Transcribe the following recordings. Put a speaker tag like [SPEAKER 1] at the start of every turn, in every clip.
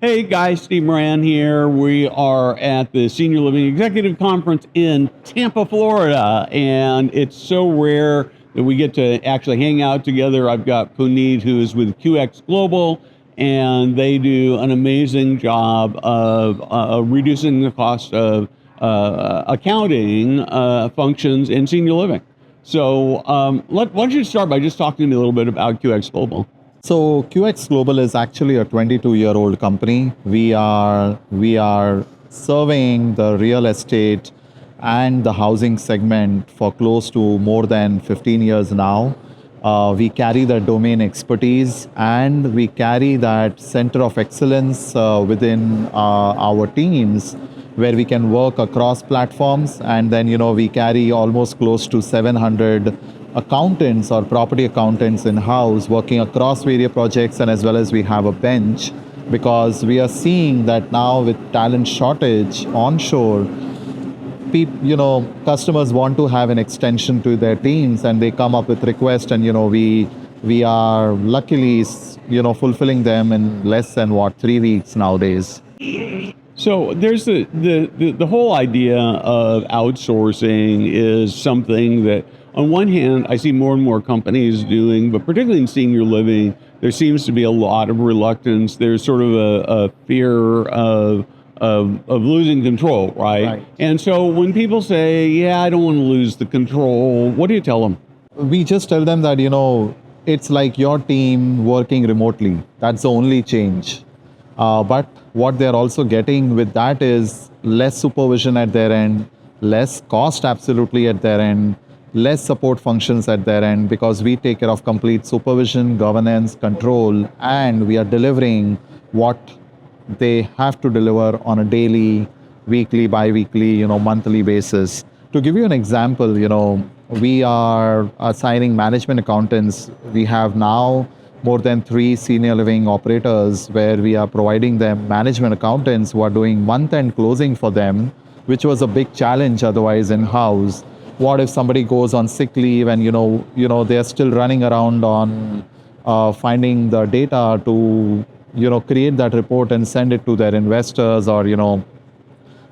[SPEAKER 1] Hey guys, Steve Moran here. We are at the Senior Living Executive Conference in Tampa, Florida, and it's so rare that we get to actually hang out together. I've got Punit, who is with QX Global, and they do an amazing job of reducing the cost of accounting functions in senior living. So why don't you start by just talking to me a little bit about QX Global?
[SPEAKER 2] So QX Global is actually a 22-year-old company. We are serving the real estate and the housing segment for close to more than 15 years now. We carry the domain expertise and we carry that center of excellence within our teams where we can work across platforms. And then, we carry almost close to 700 accountants or property accountants in-house working across various projects, and as well as we have a bench because we are seeing that now with talent shortage onshore, customers want to have an extension to their teams and they come up with requests, and we are luckily fulfilling them in less than 3 weeks nowadays.
[SPEAKER 1] So there's the whole idea of outsourcing is something that on one hand I see more and more companies doing, but particularly in senior living, there seems to be a lot of reluctance. There's sort of a fear of losing control, right? And so when people say, yeah, I don't want to lose the control, what do you tell them?
[SPEAKER 2] We just tell them that, it's like your team working remotely. That's the only change. But what they're also getting with that is less supervision at their end, less cost absolutely at their end, less support functions at their end, because we take care of complete supervision, governance, control, and we are delivering what they have to deliver on a daily, weekly, bi-weekly, monthly basis. To give you an example, we are assigning management accountants. We have now more than 3 senior living operators where we are providing them management accountants who are doing month-end closing for them, which was a big challenge otherwise in-house. What if somebody goes on sick leave and they're still running around on finding the data to create that report and send it to their investors or to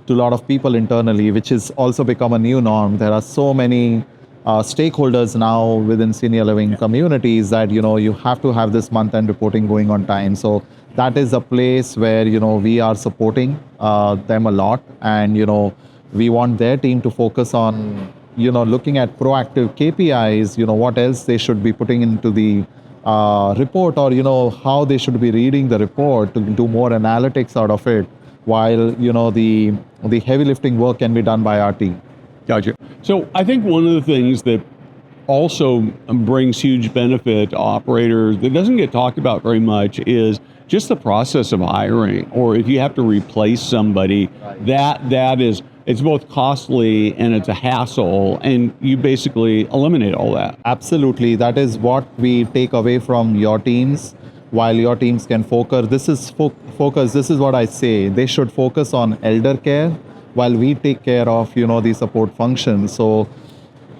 [SPEAKER 2] a lot of people internally, which has also become a new norm. There are so many stakeholders now within senior living communities that you have to have this month-end reporting going on time. So that is a place where we are supporting them a lot, and we want their team to focus on looking at proactive KPIs, what else they should be putting into the report, or how they should be reading the report to do more analytics out of it, while the heavy lifting work can be done by our team.
[SPEAKER 1] Gotcha. So I think one of the things that also brings huge benefit to operators that doesn't get talked about very much is just the process of hiring, or if you have to replace somebody, that is, it's both costly and it's a hassle, and you basically eliminate all that.
[SPEAKER 2] Absolutely. That is what we take away from your teams. While your teams can focus, this is what I say, they should focus on elder care while we take care of the support function. So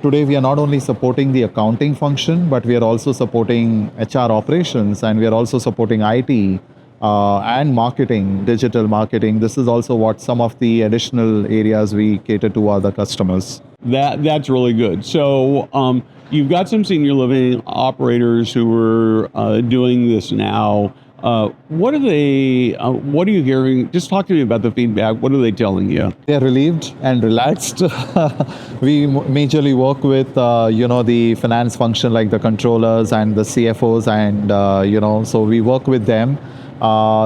[SPEAKER 2] today we are not only supporting the accounting function, but we are also supporting HR operations, and we are also supporting IT and marketing, digital marketing. This is also what some of the additional areas we cater to other customers.
[SPEAKER 1] That's really good. So you've got some senior living operators who are doing this now. What are you hearing? Just talk to me about the feedback. What are they telling you?
[SPEAKER 2] They're relieved and relaxed. We majorly work with, the finance function, like the controllers and the CFOs, and, so we work with them.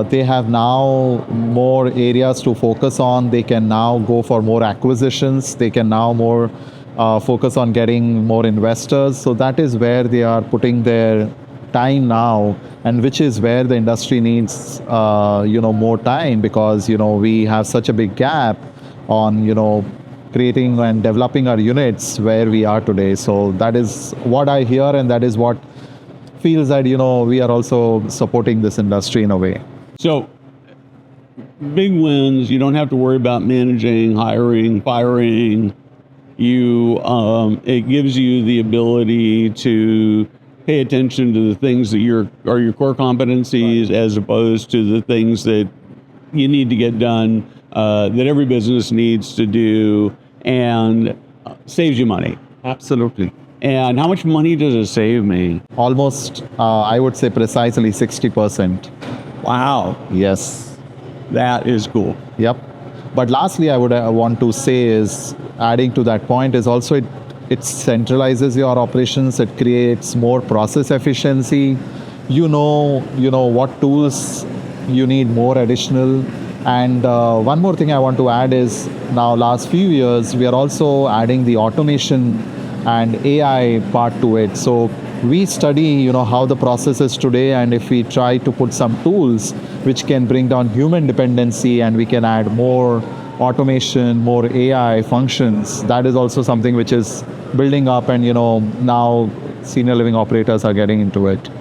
[SPEAKER 2] They have now more areas to focus on. They can now go for more acquisitions. They can now more focus on getting more investors. So that is where they are putting their time now, and which is where the industry needs more time, because we have such a big gap on creating and developing our units where we are today. So that is what I hear, and that is what feels that we are also supporting this industry in a way.
[SPEAKER 1] So big wins. You don't have to worry about managing, hiring, firing. It gives you the ability to pay attention to the things that are your core competencies, as opposed to the things that you need to get done, that every business needs to do, and saves you money.
[SPEAKER 2] Absolutely.
[SPEAKER 1] And how much money does it save me?
[SPEAKER 2] Almost, I would say precisely 60%.
[SPEAKER 1] Wow,
[SPEAKER 2] Yes.
[SPEAKER 1] that is cool.
[SPEAKER 2] Yep. But lastly, I would want to say is adding to that point is also it centralizes your operations. It creates more process efficiency. You know what tools you need more additional. And one more thing I want to add is now last few years we are also adding the automation and AI part to it. So we study how the process is today, and if we try to put some tools which can bring down human dependency and we can add more automation, more AI functions, that is also something which is building up, and now senior living operators are getting into it.